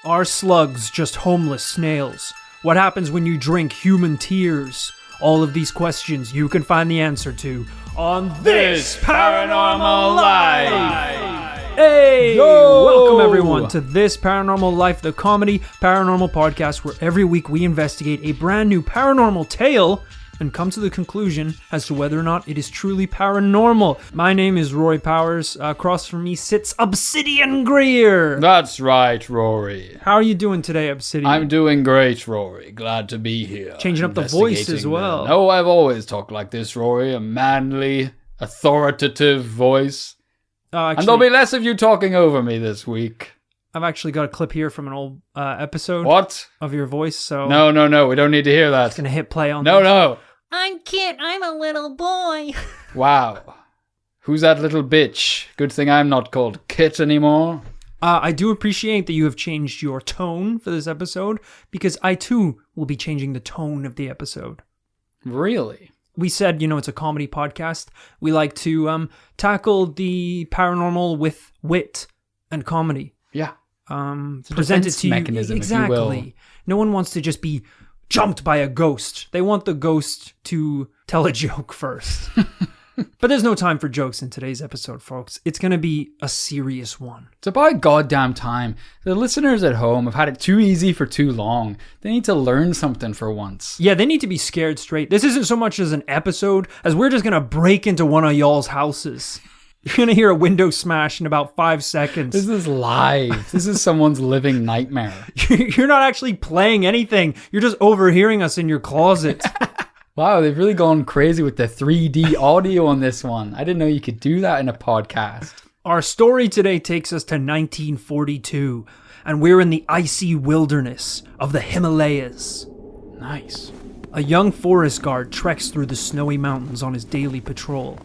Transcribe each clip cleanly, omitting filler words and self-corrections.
Are slugs just homeless snails? What happens when you drink human tears? All of these questions you can find the answer to on This Paranormal Life! Hey! Yo! Welcome everyone to This Paranormal Life, the comedy paranormal podcast where every week we investigate a brand new paranormal tale and come to the conclusion as to whether or not it is truly paranormal. My name is Roy Powers. Across from me sits Obsidian Greer. That's right, Rory. How are you doing today, Obsidian? I'm doing great, Rory. Glad to be here. Changing up the voice as well. No, I've always talked like this, Rory. A manly, authoritative voice. And there'll be less of you talking over me this week. I've actually got a clip here from an old episode. What? Of your voice, so... No, we don't need to hear that. It's going to hit play on No. I'm Kit, I'm a little boy. Wow. Who's that little bitch? Good thing I'm not called Kit anymore. I do appreciate that you have changed your tone for this episode, because I too will be changing the tone of the episode. Really? We said, it's a comedy podcast. We like to tackle the paranormal with wit and comedy. Yeah. Present it to you. Mechanism, exactly. if you will. No one wants to just be jumped by a ghost. They want the ghost to tell a joke first. But there's no time for jokes in today's episode, folks. It's going to be a serious one. It's about goddamn time. The listeners at home have had it too easy for too long. They need to learn something for once. Yeah, they need to be scared straight. This isn't so much as an episode as we're just going to break into one of y'all's houses. You're going to hear a window smash in about 5 seconds. This is live. This is someone's living nightmare. You're not actually playing anything. You're just overhearing us in your closet. Wow, they've really gone crazy with the 3D audio on this one. I didn't know you could do that in a podcast. Our story today takes us to 1942, and we're in the icy wilderness of the Himalayas. Nice. A young forest guard treks through the snowy mountains on his daily patrol.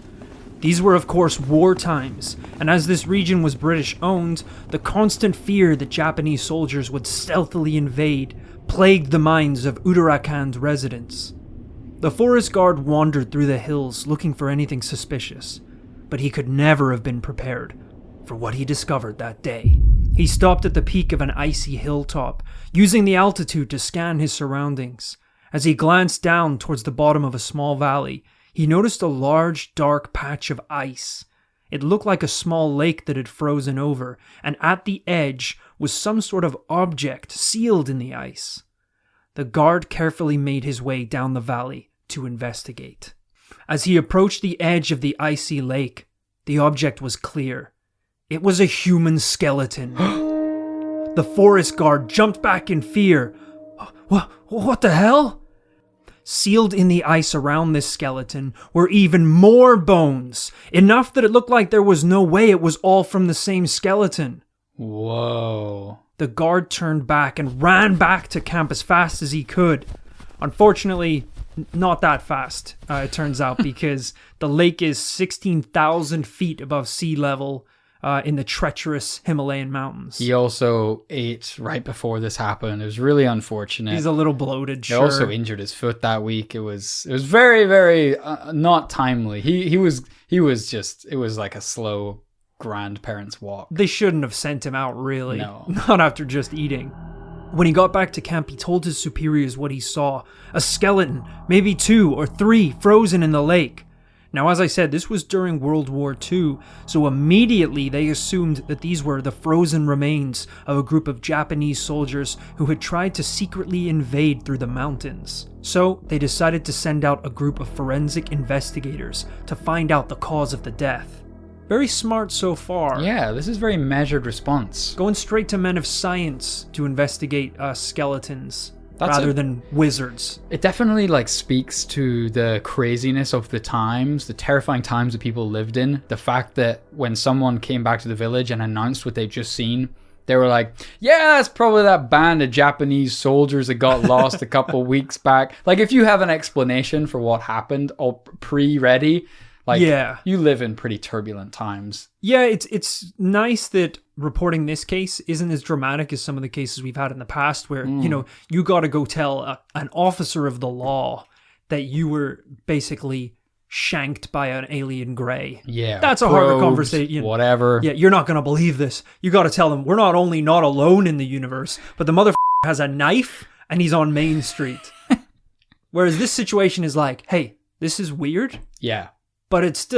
These were, of course, war times, and as this region was British-owned, the constant fear that Japanese soldiers would stealthily invade plagued the minds of Uttarakhand residents. The forest guard wandered through the hills looking for anything suspicious, but he could never have been prepared for what he discovered that day. He stopped at the peak of an icy hilltop, using the altitude to scan his surroundings. As he glanced down towards the bottom of a small valley, he noticed a large, dark patch of ice. It looked like a small lake that had frozen over, and at the edge was some sort of object sealed in the ice. The guard carefully made his way down the valley to investigate. As he approached the edge of the icy lake, the object was clear. It was a human skeleton. The forest guard jumped back in fear. What the hell? Sealed in the ice around this skeleton were even more bones, enough that it looked like there was no way it was all from the same skeleton. Whoa. The guard turned back and ran back to camp as fast as he could. Unfortunately, not that fast, it turns out, because the lake is 16,000 feet above sea level in the treacherous Himalayan Mountains. He also ate right before this happened. It was really unfortunate. He's a little bloated, sure. He also injured his foot that week. It was very, very not timely. He was just, it was like a slow grandparents walk. They shouldn't have sent him out, really. No. Not after just eating. When he got back to camp, he told his superiors what he saw. A skeleton, maybe 2 or 3, frozen in the lake. Now, as I said, this was during World War II, so immediately they assumed that these were the frozen remains of a group of Japanese soldiers who had tried to secretly invade through the mountains. So they decided to send out a group of forensic investigators to find out the cause of the death. Very smart so far. Yeah, this is very measured response. Going straight to men of science to investigate skeletons rather than wizards. It definitely speaks to the craziness of the times, the terrifying times that people lived in. The fact that when someone came back to the village and announced what they'd just seen, they were like, yeah, that's probably that band of Japanese soldiers that got lost a couple weeks back. If you have an explanation for what happened all pre-ready, you live in pretty turbulent times. Yeah, it's nice that reporting this case isn't as dramatic as some of the cases we've had in the past where, you got to go tell an officer of the law that you were basically shanked by an alien gray. Yeah. That's a harder probes, conversation. Whatever. Yeah, you're not going to believe this. You got to tell them we're not only not alone in the universe, but the motherfucker has a knife and he's on Main Street. Whereas this situation is like, hey, this is weird, Yeah. but it's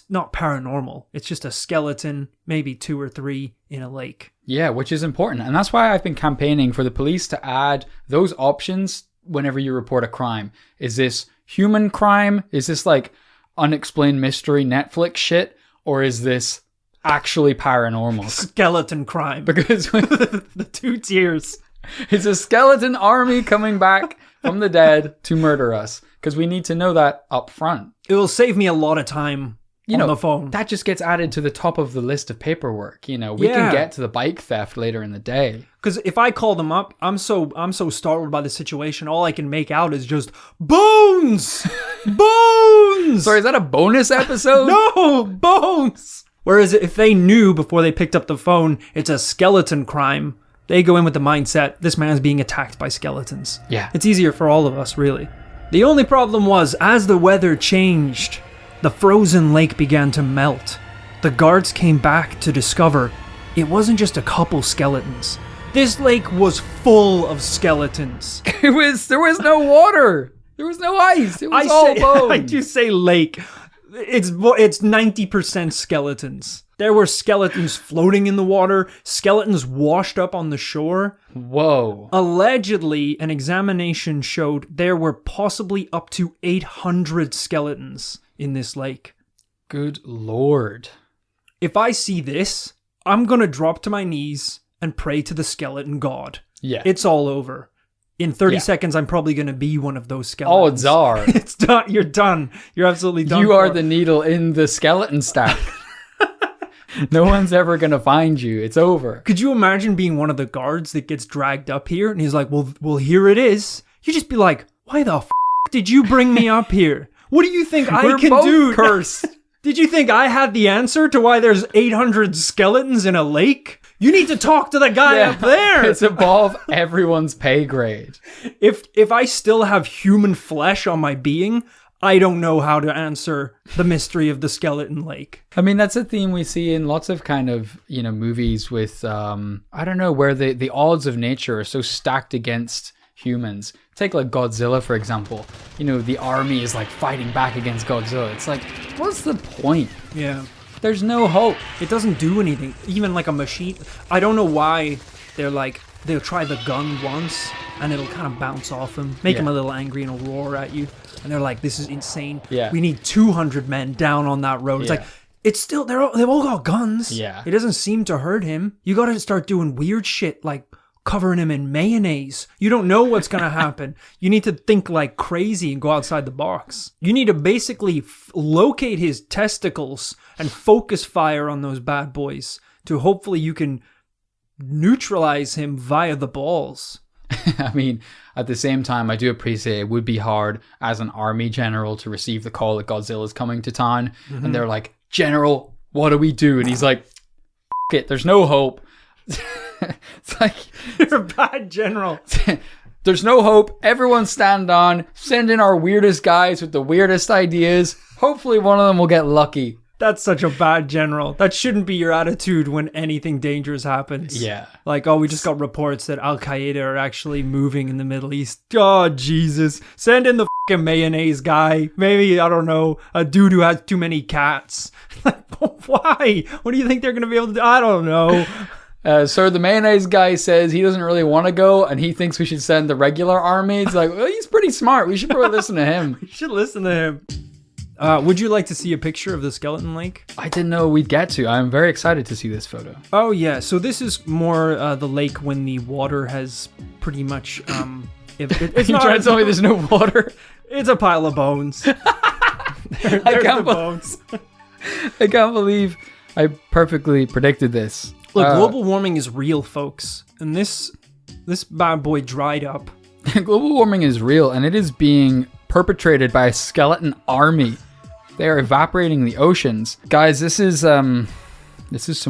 not paranormal. It's just a skeleton, maybe 2 or 3 in a lake. Yeah, which is important. And that's why I've been campaigning for the police to add those options whenever you report a crime. Is this human crime? Is this like unexplained mystery Netflix shit? Or is this actually paranormal? Skeleton crime. Because The 2 tiers. it's a skeleton army coming back from the dead to murder us. Because we need to know that up front. It will save me a lot of time on the phone. That just gets added to the top of the list of paperwork. We can get to the bike theft later in the day. Because if I call them up, I'm so startled by the situation. All I can make out is just bones, bones. Sorry, is that a bonus episode? No, bones. Whereas if they knew before they picked up the phone, it's a skeleton crime, they go in with the mindset, this man's being attacked by skeletons. Yeah. It's easier for all of us, really. The only problem was, as the weather changed, the frozen lake began to melt. The guards came back to discover it wasn't just a couple skeletons. This lake was full of skeletons. There was no water. There was no ice. It was all bones. I do say lake. It's 90% skeletons. There were skeletons floating in the water, skeletons washed up on the shore. Whoa. Allegedly, an examination showed there were possibly up to 800 skeletons in this lake. Good Lord. If I see this, I'm going to drop to my knees and pray to the skeleton god. Yeah. It's all over. In 30 seconds, I'm probably going to be one of those skeletons. Odds are. It's done. You're done. You're absolutely done. You are the needle in the skeleton stack. No one's ever going to find you. It's over. Could you imagine being one of the guards that gets dragged up here? And he's like, well, here it is. You just be like, why the did you bring me up here? What do you think I can both do? Cursed. Did you think I had the answer to why there's 800 skeletons in a lake? You need to talk to the guy up there. It's above everyone's pay grade. If I still have human flesh on my being, I don't know how to answer the mystery of the skeleton lake. I mean, that's a theme we see in lots of kind of, movies with, I don't know, where the odds of nature are so stacked against humans. Take like Godzilla, for example. The army is like fighting back against Godzilla. It's like, what's the point? Yeah. There's no hope. It doesn't do anything. Even like a machine. I don't know why they'll try the gun once and it'll kind of bounce off them, make them a little angry and roar at you. And they're like, this is insane. Yeah. We need 200 men down on that road. It's like, it's still, they've all got guns. Yeah. It doesn't seem to hurt him. You got to start doing weird shit like covering him in mayonnaise. You don't know what's going to happen. You need to think like crazy and go outside the box. You need to basically locate his testicles and focus fire on those bad boys to hopefully you can neutralize him via the balls. I mean, at the same time, I do appreciate it would be hard as an army general to receive the call that Godzilla's coming to town. Mm-hmm. And they're like, General, what do we do? And he's like, F it, there's no hope. It's like, you're a bad general. There's no hope. Everyone stand on. Send in our weirdest guys with the weirdest ideas. Hopefully one of them will get lucky. That's such a bad general. That shouldn't be your attitude when anything dangerous happens. Yeah. Like, oh, we just got reports that Al-Qaeda are actually moving in the Middle East. Oh, Jesus. Send in the fucking mayonnaise guy. Maybe, I don't know, a dude who has too many cats. Like, why? What do you think they're going to be able to do? I don't know. So the mayonnaise guy says he doesn't really want to go and he thinks we should send the regular army. It's like, well, he's pretty smart. We should probably listen to him. We should listen to him. Would you like to see a picture of the skeleton lake? I didn't know we'd get to. I'm very excited to see this photo. Oh, yeah. So this is more the lake when the water has pretty much... it's you not, trying to tell me there's no water? It's a pile of bones. I can't believe I perfectly predicted this. Look, global warming is real, folks. And this bad boy dried up. Global warming is real, and it is being perpetrated by a skeleton army. They are evaporating the oceans. Guys, this is some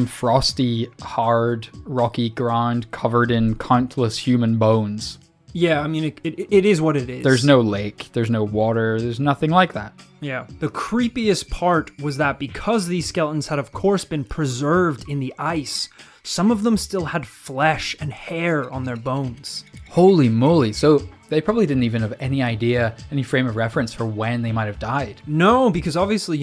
frosty, hard, rocky ground covered in countless human bones. Yeah, I mean, it is what it is. There's no lake, there's no water, there's nothing like that. Yeah. The creepiest part was that because these skeletons had, of course, been preserved in the ice, some of them still had flesh and hair on their bones. Holy moly. So they probably didn't even have any idea, any frame of reference for when they might have died. No, because obviously,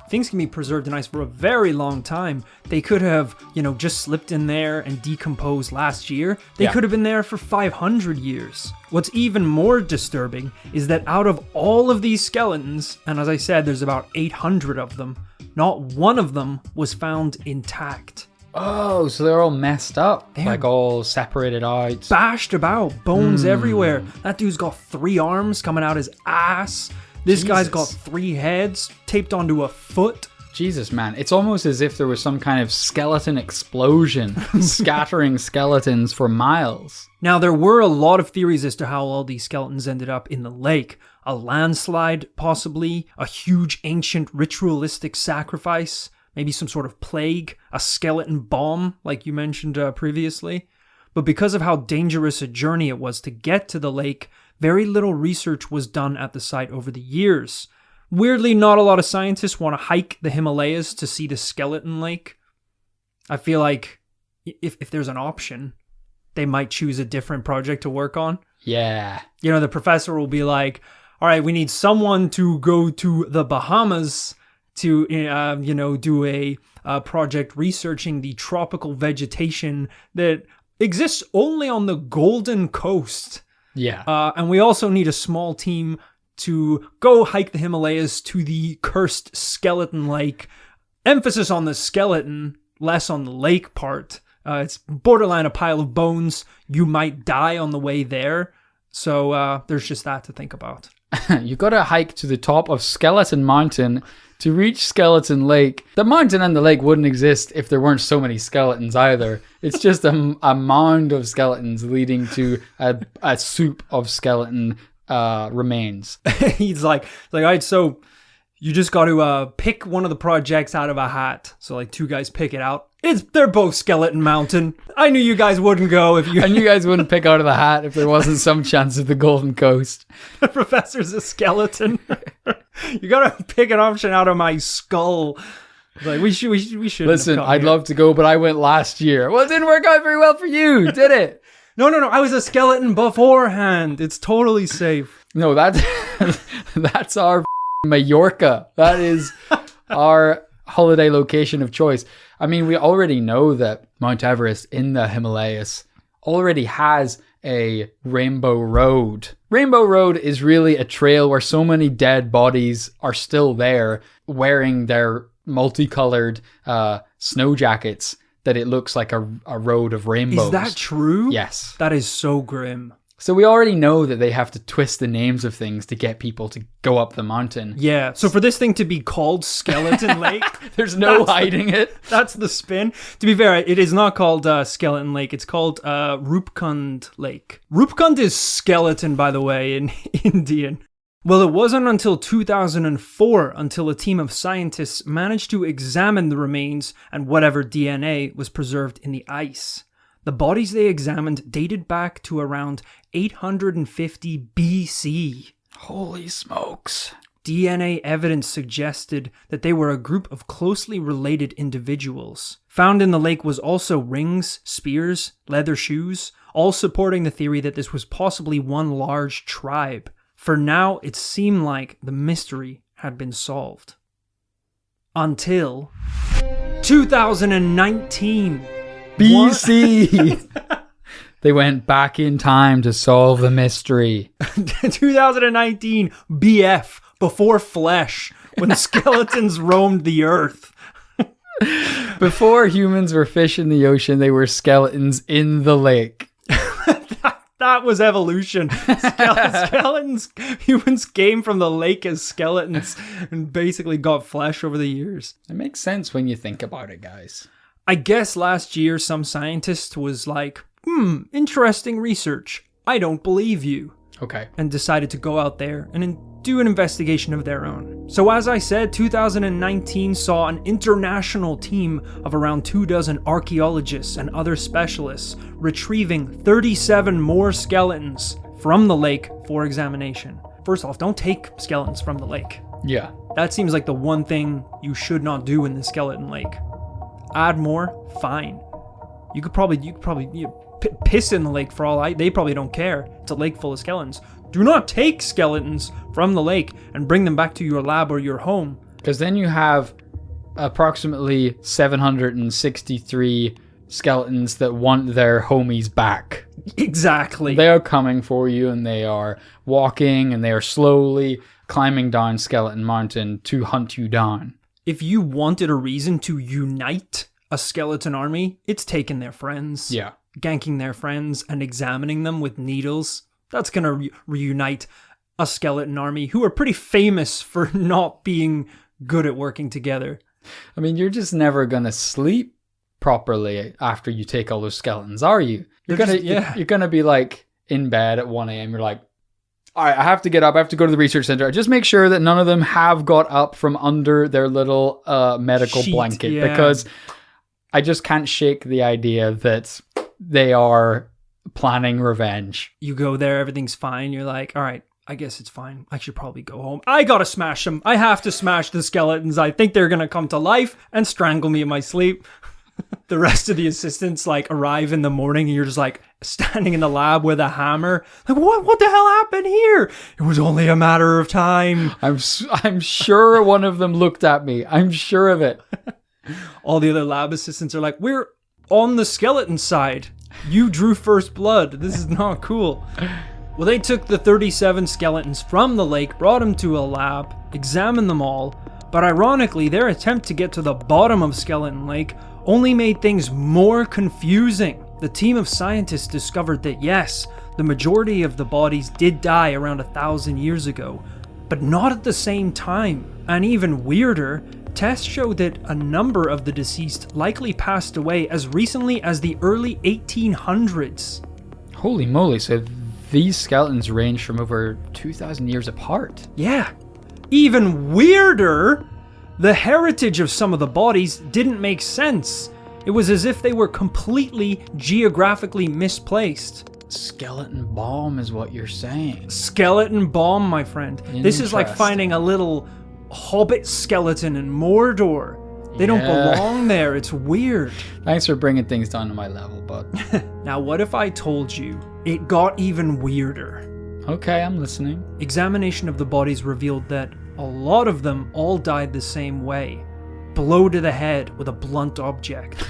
things can be preserved in ice for a very long time. They could have, just slipped in there and decomposed last year. They could have been there for 500 years. What's even more disturbing is that out of all of these skeletons, and as I said, there's about 800 of them, not one of them was found intact. Oh, so they're all messed up, like all separated out. Bashed about, bones everywhere. That dude's got 3 arms coming out his ass. This guy's got 3 heads taped onto a foot. Jesus, man. It's almost as if there was some kind of skeleton explosion, scattering skeletons for miles. Now, there were a lot of theories as to how all these skeletons ended up in the lake. A landslide, possibly. A huge ancient ritualistic sacrifice. Maybe some sort of plague. A skeleton bomb, like you mentioned previously. But because of how dangerous a journey it was to get to the lake, very little research was done at the site over the years. Weirdly, not a lot of scientists want to hike the Himalayas to see the skeleton lake. I feel like if there's an option, they might choose a different project to work on. Yeah. The professor will be like, all right, we need someone to go to the Bahamas to, do a project researching the tropical vegetation that exists only on the Golden Coast. Yeah. And we also need a small team to go hike the Himalayas to the cursed skeleton lake. Emphasis on the skeleton, less on the lake part. It's borderline a pile of bones. You might die on the way there. So there's just that to think about. You gotta hike to the top of Skeleton Mountain to reach Skeleton Lake. The mountain and the lake wouldn't exist if there weren't so many skeletons either. It's just a mound of skeletons leading to a soup of skeleton remains. He's like, all right, so you just got to pick one of the projects out of a hat. So like 2 guys pick it out. They're both Skeleton Mountain. I knew you guys wouldn't go if you... And you guys wouldn't pick out of the hat if there wasn't some chance of the Golden Coast. The professor's a skeleton. You gotta pick an option out of my skull. Like we should. Listen, I'd love to go, but I went last year. Well, it didn't work out very well for you, did it? No. I was a skeleton beforehand. It's totally safe. No, that's our Mallorca. That is our holiday location of choice. I mean, we already know that Mount Everest in the Himalayas already has a Rainbow Road. Rainbow Road is really a trail where so many dead bodies are still there wearing their multicolored snow jackets that it looks like a road of rainbows. Is that true? Yes. That is so grim. So we already know that they have to twist the names of things to get people to go up the mountain. Yeah. So for this thing to be called Skeleton Lake, there's no hiding it. That's the spin. To be fair, it is not called Skeleton Lake. It's called Rupkund Lake. Rupkund is skeleton, by the way, in Indian. Well, it wasn't until 2004 until a team of scientists managed to examine the remains and whatever DNA was preserved in the ice. The bodies they examined dated back to around 850 BC. Holy smokes. DNA evidence suggested that they were a group of closely related individuals. Found in the lake was also rings, spears, leather shoes, all supporting the theory that this was possibly one large tribe. For now, it seemed like the mystery had been solved. Until 2019. BC. They went back in time to solve the mystery. 2019 BF, before Flesh, when skeletons roamed the earth. Before humans were fish in the ocean, they were skeletons in the lake. That was evolution. Humans came from the lake as skeletons and basically got flesh over the years. It makes sense when you think about it, guys. I guess last year some scientist was like, interesting research. I don't believe you. Okay. And decided to go out there and do an investigation of their own. So as I said, 2019 saw an international team of around 24 archaeologists and other specialists retrieving 37 more skeletons from the lake for examination. First off, don't take skeletons from the lake. Yeah. That seems like the one thing you should not do in the skeleton lake. Add more, fine. You could probably piss in the lake for all they probably don't care. It's a lake full of skeletons. Do not take skeletons from the lake and bring them back to your lab or your home. Because then you have approximately 763 skeletons that want their homies back. Exactly. They are coming for you, and they are walking, and they are slowly climbing down Skeleton Mountain to hunt you down. If you wanted a reason to unite a skeleton army, it's taking their friends. Yeah. Ganking their friends and examining them with needles. That's going to reunite a skeleton army who are pretty famous for not being good at working together. I mean, you're just never going to sleep properly after you take all those skeletons, are you? You're going to be like in bed at 1 a.m. You're like, all right, I have to get up. I have to go to the research center. Just make sure that none of them have got up from under their little medical sheet, blanket, yeah. Because I just can't shake the idea that they are planning revenge. You go there, everything's fine. You're like, all right, I guess it's fine. I should probably go home. I gotta smash them. I have to smash the skeletons. I think they're gonna come to life and strangle me in my sleep. The rest of the assistants like arrive in the morning and you're just like standing in the lab with a hammer. Like, what the hell happened here? It was only a matter of time. I'm sure one of them looked at me. I'm sure of it. All the other lab assistants are like, we're on the skeleton side. You drew first blood. This is not cool. Well, they took the 37 skeletons from the lake, brought them to a lab, examined them all, but ironically, their attempt to get to the bottom of Skeleton Lake only made things more confusing. The team of scientists discovered that yes, the majority of the bodies did die around 1,000 years ago, but not at the same time. And even weirder, tests showed that a number of the deceased likely passed away as recently as the early 1800s. Holy moly, so these skeletons range from over 2,000 years apart. Yeah. Even weirder, the heritage of some of the bodies didn't make sense. It was as if they were completely geographically misplaced. Skeleton bomb is what you're saying. Skeleton bomb, my friend. This is like finding a little hobbit skeleton in Mordor. They don't belong there. It's weird. Thanks for bringing things down to my level, bud. Now, what if I told you it got even weirder? Okay, I'm listening. Examination of the bodies revealed that a lot of them all died the same way. Blow to the head with a blunt object.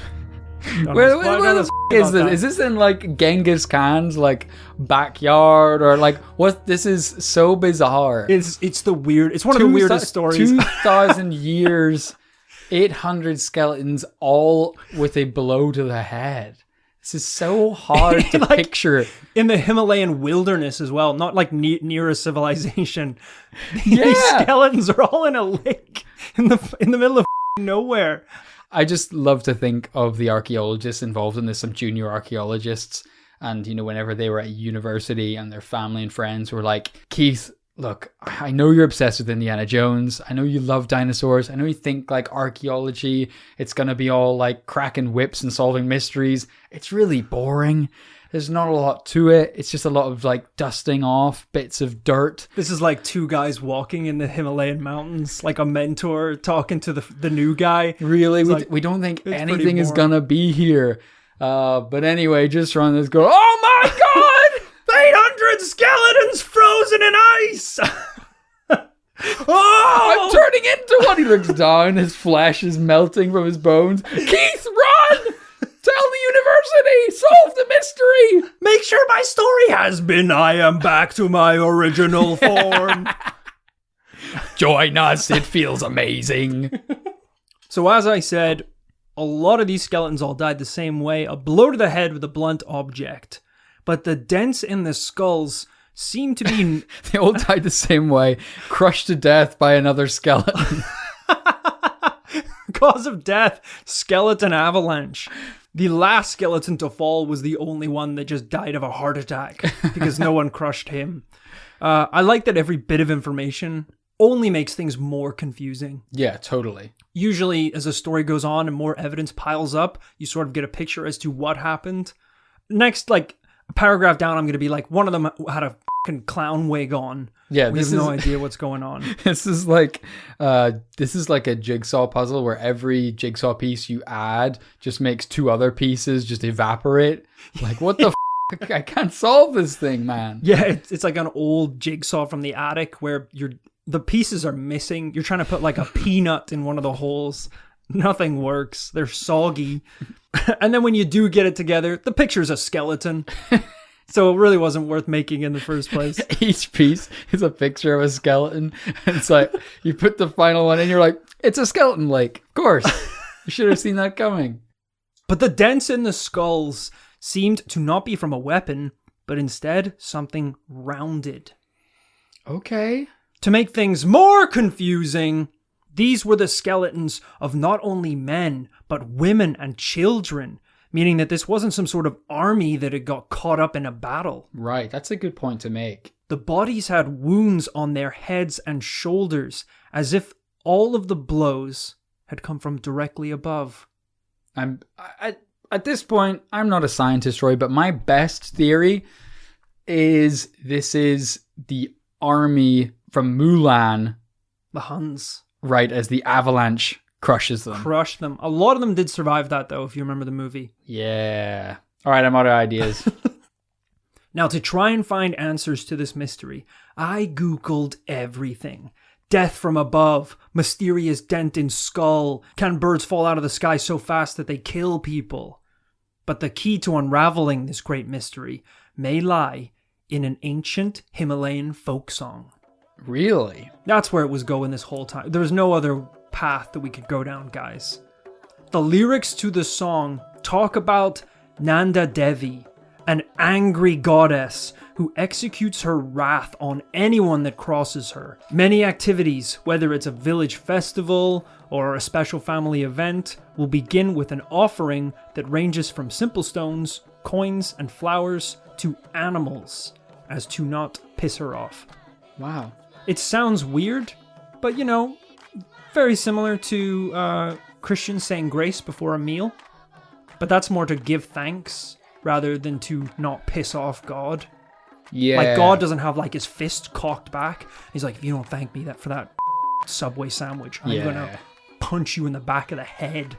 Where the is this? Is this in like Genghis Khan's like backyard or like what? This is so bizarre. It's the weird. It's one of the weirdest stories. 2,000 years, 800 skeletons, all with a blow to the head. This is so hard to like, picture. In the Himalayan wilderness as well, not like near a civilization. These skeletons are all in a lake in the middle of nowhere. I just love to think of the archaeologists involved in this, some junior archaeologists. And, you know, whenever they were at university and their family and friends were like, Keith, look, I know you're obsessed with Indiana Jones. I know you love dinosaurs. I know you think like archaeology, it's going to be all like cracking whips and solving mysteries. It's really boring. There's not a lot to it. It's just a lot of like dusting off bits of dirt. This is like two guys walking in the Himalayan mountains, like a mentor talking to the new guy. Really? We don't think anything is going to be here. But anyway, just run this go, oh my God! 800 skeletons frozen in ice! Oh! I'm turning into one. He looks down. His flesh is melting from his bones. Keith, run! Tell the university! Solve the mystery! Make sure my story has been I am back to my original form. Join us. It feels amazing. So as I said, a lot of these skeletons all died the same way. A blow to the head with a blunt object. But the dents in the skulls seem to be... They all died the same way. Crushed to death by another skeleton. Cause of death, skeleton avalanche. The last skeleton to fall was the only one that just died of a heart attack because no one crushed him. I like that every bit of information only makes things more confusing. Yeah, totally. Usually, as a story goes on and more evidence piles up, you sort of get a picture as to what happened. Next, like, a paragraph down, I'm going to be like, one of them had a fucking clown wig on. Yeah, we have no idea what's going on. This is like a jigsaw puzzle where every jigsaw piece you add just makes two other pieces just evaporate. Like, what the f***? I can't solve this thing, man. Yeah, it's like an old jigsaw from the attic where the pieces are missing. You're trying to put like a peanut in one of the holes. Nothing works. They're soggy. And then when you do get it together, the picture's a skeleton. So it really wasn't worth making in the first place. Each piece is a picture of a skeleton. And it's like, you put the final one in, you're like, it's a skeleton lake. Of course. You should have seen that coming. But the dents in the skulls seemed to not be from a weapon, but instead something rounded. Okay. To make things more confusing, these were the skeletons of not only men, but women and children, meaning that this wasn't some sort of army that had got caught up in a battle. Right, that's a good point to make. The bodies had wounds on their heads and shoulders, as if all of the blows had come from directly above. At this point, I'm not a scientist, Roy, but my best theory is this is the army from Mulan. The Huns. Right, as the avalanche crushes them. Crushed them. A lot of them did survive that, though, if you remember the movie. Yeah. All right, I'm out of ideas. Now, to try and find answers to this mystery, I Googled everything. Death from above, mysterious dent in skull, can birds fall out of the sky so fast that they kill people? But the key to unraveling this great mystery may lie in an ancient Himalayan folk song. Really? That's where it was going this whole time. There was no other path that we could go down, guys. The lyrics to the song talk about Nanda Devi, an angry goddess who executes her wrath on anyone that crosses her. Many activities, whether it's a village festival or a special family event, will begin with an offering that ranges from simple stones, coins, and flowers to animals, as to not piss her off. Wow. It sounds weird, but you know, very similar to Christians saying grace before a meal. But that's more to give thanks rather than to not piss off God. Yeah. Like, God doesn't have like his fist cocked back. He's like, if you don't thank me for that Subway sandwich, I'm gonna punch you in the back of the head.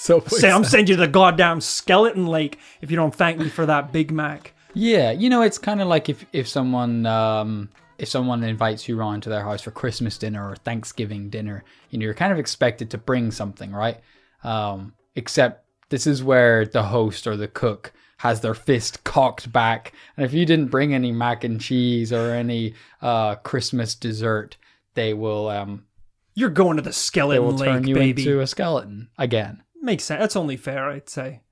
I'm sending you to the goddamn skeleton lake if you don't thank me for that Big Mac. Yeah, you know, it's kind of like if someone invites you around to their house for Christmas dinner or Thanksgiving dinner, you know, you're kind of expected to bring something, right? Except this is where the host or the cook has their fist cocked back, and if you didn't bring any mac and cheese or any Christmas dessert, they will you're going to the skeleton lake, turn you baby. into a skeleton again. Makes sense. That's only fair, I'd say.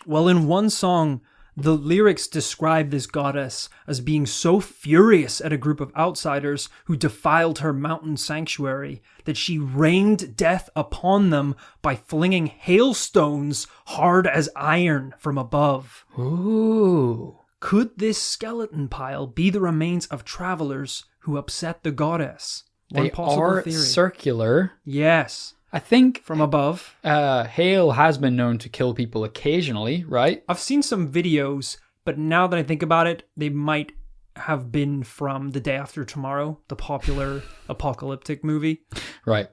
Well, in one song, the lyrics describe this goddess as being so furious at a group of outsiders who defiled her mountain sanctuary that she rained death upon them by flinging hailstones hard as iron from above. Ooh. Could this skeleton pile be the remains of travelers who upset the goddess? One They possible are theory. circular. Yes. I think From above. hail has been known to kill people occasionally, right? I've seen some videos, but now that I think about it, they might have been from The Day After Tomorrow, the popular apocalyptic movie. Right.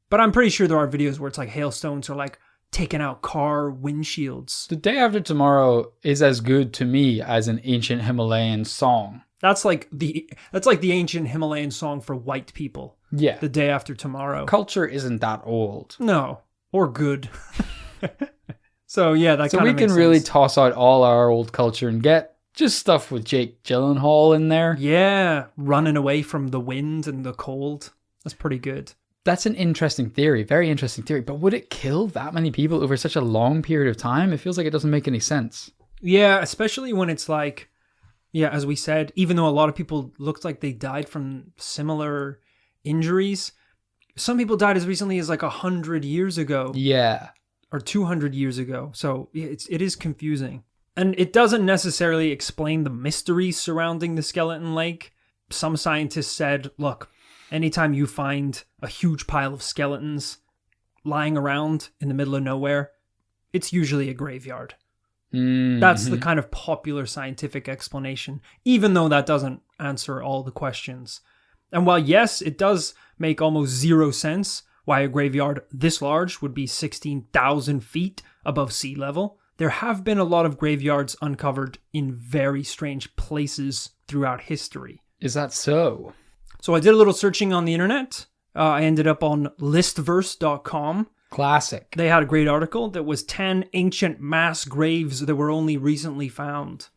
But I'm pretty sure there are videos where it's like hailstones are like taking out car windshields. The Day After Tomorrow is as good to me as an ancient Himalayan song. That's like the ancient Himalayan song for white people. Yeah. The Day After Tomorrow. Culture isn't that old. No. Or good. So yeah, that So kind we of can makes really sense. toss out all our old culture and get just stuff with Jake Gyllenhaal in there. Yeah, running away from the wind and the cold. That's pretty good. That's an interesting theory. Very interesting theory. But would it kill that many people over such a long period of time? It feels like it doesn't make any sense. Yeah, especially when it's like, yeah, as we said, even though a lot of people looked like they died from similar injuries, some people died as recently as like 100 years ago. Yeah. or 200 years ago. So it is confusing. And it doesn't necessarily explain the mysteries surrounding the skeleton lake. Some scientists said, look, anytime you find a huge pile of skeletons lying around in the middle of nowhere, it's usually a graveyard. Mm-hmm. That's the kind of popular scientific explanation, even though that doesn't answer all the questions. And while yes, it does make almost zero sense why a graveyard this large would be 16,000 feet above sea level, there have been a lot of graveyards uncovered in very strange places throughout history. Is that so? So I did a little searching on the internet. I ended up on listverse.com. Classic. They had a great article that was 10 ancient mass graves that were only recently found.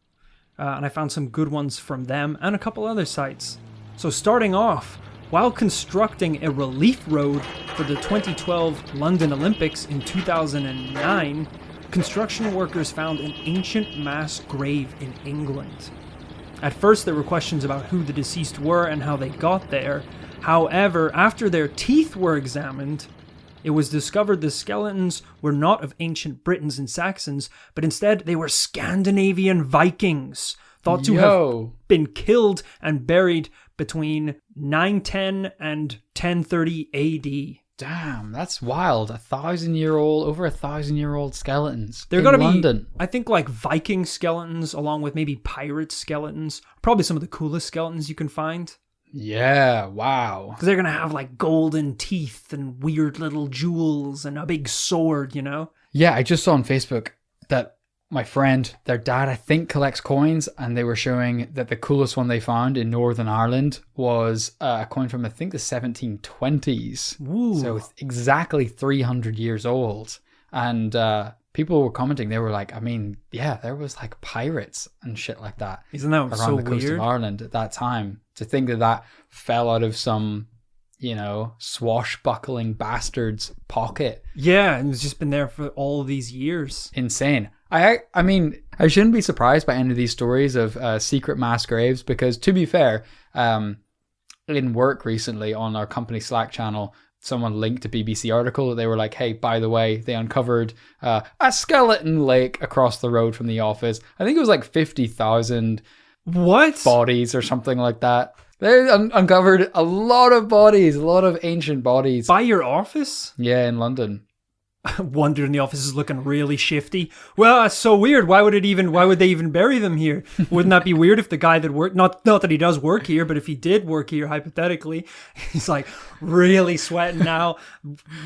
And I found some good ones from them and a couple other sites. So starting off, while constructing a relief road for the 2012 London Olympics in 2009, construction workers found an ancient mass grave in England. At first, there were questions about who the deceased were and how they got there. However, after their teeth were examined, it was discovered the skeletons were not of ancient Britons and Saxons, but instead they were Scandinavian Vikings, thought to have been killed and buried between 910 and 1030 AD. Damn, that's wild. Over 1,000-year-old skeletons. They're in going to be, London. I think, like Viking skeletons, along with maybe pirate skeletons. Probably some of the coolest skeletons you can find. Yeah, wow. Because they're going to have like golden teeth and weird little jewels and a big sword, you know? Yeah, I just saw on Facebook that my friend, their dad, I think, collects coins, and they were showing that the coolest one they found in Northern Ireland was a coin from, I think, the 1720s. Ooh. So it's exactly 300 years old. And people were commenting, they were like, I mean, yeah, there was like pirates and shit like that. Isn't that around so the coast weird? of Ireland at that time. To think that fell out of some, swashbuckling bastard's pocket. Yeah, and it's just been there for all these years. Insane. I mean, I shouldn't be surprised by any of these stories of secret mass graves, because to be fair, in work recently on our company Slack channel, someone linked a BBC article. They were like, hey, by the way, they uncovered a skeleton lake across the road from the office. I think it was like 50,000 bodies or something like that. They uncovered a lot of bodies, a lot of ancient bodies. By your office? Yeah, in London. Wonder in the office is looking really shifty. Well, that's so weird. Why would they even bury them here? Wouldn't that be weird if the guy that worked, not that he does work here, but if he did work here, hypothetically, he's like really sweating now,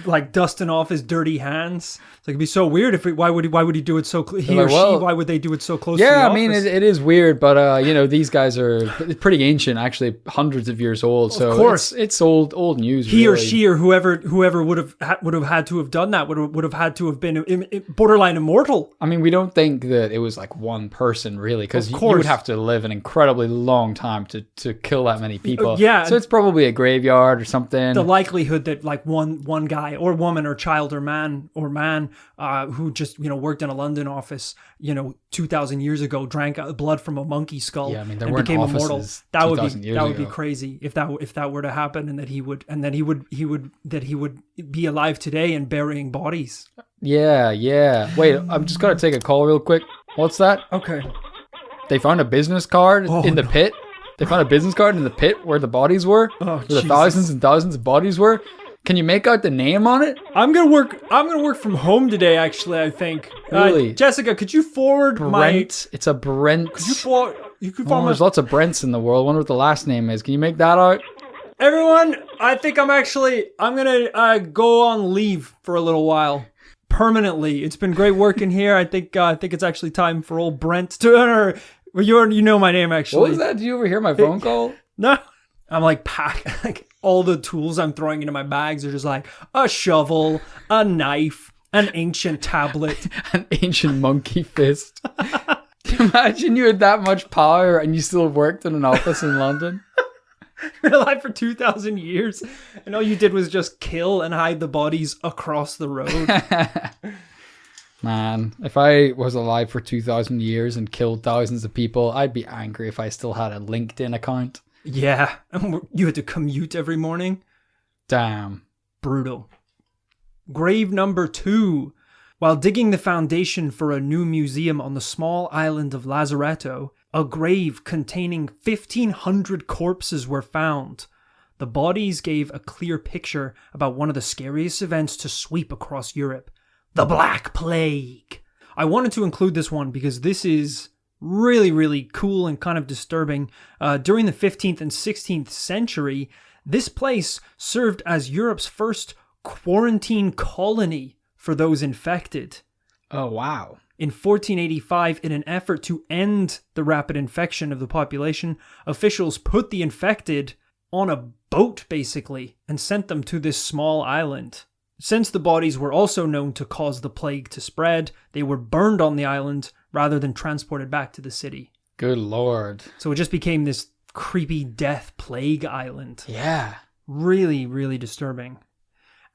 like dusting off his dirty hands. It's like, it'd be so weird if why would he do it so why would they do it so close to the office? Yeah, I mean, it is weird, but these guys are pretty ancient, actually hundreds of years old. So of course, it's old news. He really. or she or whoever would have had to have done that would have had to have been borderline immortal. I mean, we don't think that it was like one person, really, because you would have to live an incredibly long time to kill that many people. Yeah. So it's probably a graveyard or something. The likelihood that like one guy or woman or child or man who just worked in a London office 2,000 years ago drank blood from a monkey skull and became immortal. That would be crazy if that were to happen, and that he would be alive today and burying bodies. Yeah. Wait, I'm just gonna take a call real quick. What's that? Okay. They found a business card in the pit. They found a business card in the pit where the bodies were. Oh, where the thousands and thousands of bodies were. Can you make out the name on it? I'm gonna work from home today. Actually, I think. Really, Jessica, could you forward Brent? It's a Brent. Could you forward? There's lots of Brents in the world. I wonder what the last name is. Can you make that out? Everyone, I think I'm gonna go on leave for a little while. Permanently. It's been great working here. I think it's actually time for old Brent to you know my name actually. What was that? Did you overhear my phone call? No. I'm like all the tools I'm throwing into my bags are just like a shovel, a knife, an ancient tablet, an ancient monkey fist. Imagine you had that much power and you still worked in an office in London. You're alive for 2,000 years, and all you did was just kill and hide the bodies across the road. Man, if I was alive for 2,000 years and killed thousands of people, I'd be angry if I still had a LinkedIn account. Yeah, and you had to commute every morning. Damn. Brutal. Grave number 2. While digging the foundation for a new museum on the small island of Lazaretto, a grave containing 1,500 corpses were found. The bodies gave a clear picture about one of the scariest events to sweep across Europe, the Black Plague. I wanted to include this one because this is really, really cool and kind of disturbing. During the 15th and 16th century, this place served as Europe's first quarantine colony for those infected. Oh, wow. In 1485, in an effort to end the rapid infection of the population, officials put the infected on a boat, basically, and sent them to this small island. Since the bodies were also known to cause the plague to spread, they were burned on the island rather than transported back to the city. Good lord. So it just became this creepy death plague island. Yeah. Really, really disturbing.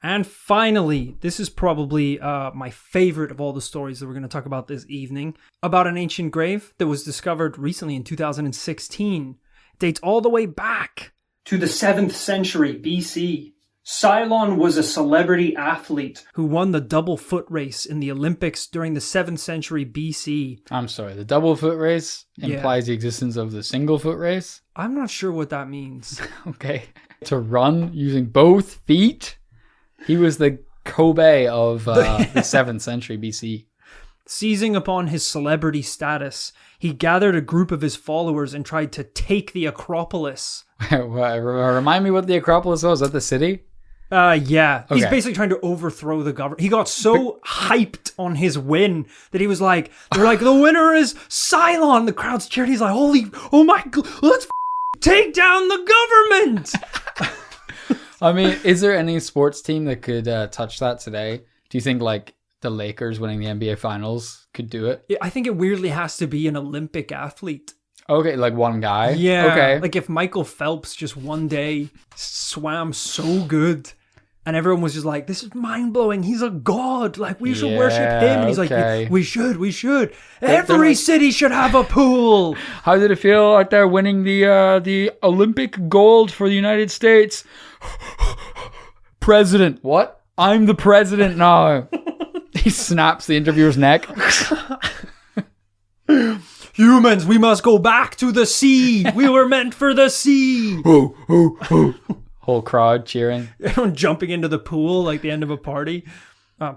And finally, this is probably my favorite of all the stories that we're going to talk about this evening, about an ancient grave that was discovered recently in 2016. It dates all the way back to the 7th century BC. Cylon was a celebrity athlete who won the double foot race in the Olympics during the 7th century BC. I'm sorry, the double foot race implies the existence of the single foot race? I'm not sure what that means. Okay. To run using both feet? He was the Kobe of the 7th century BC. Seizing upon his celebrity status, he gathered a group of his followers and tried to take the Acropolis. Remind me what the Acropolis was. Is that the city? Yeah. Okay. He's basically trying to overthrow the government. He got so hyped on his win that he was like, they're like, the winner is Cylon. The crowd's cheering. He's like, oh my God, let's take down the government. I mean, is there any sports team that could touch that today? Do you think like the Lakers winning the NBA Finals could do it? I think it weirdly has to be an Olympic athlete. Okay, like one guy? Yeah. Okay. Like if Michael Phelps just one day swam so good and everyone was just like, this is mind-blowing. He's a god. Like, we should worship him. And he's like, we should. Every city should have a pool. How did it feel out there winning the Olympic gold for the United States? President. What? I'm the president now. He snaps the interviewer's neck. Humans, we must go back to the sea. We were meant for the sea. Whole crowd cheering. Everyone jumping into the pool like the end of a party.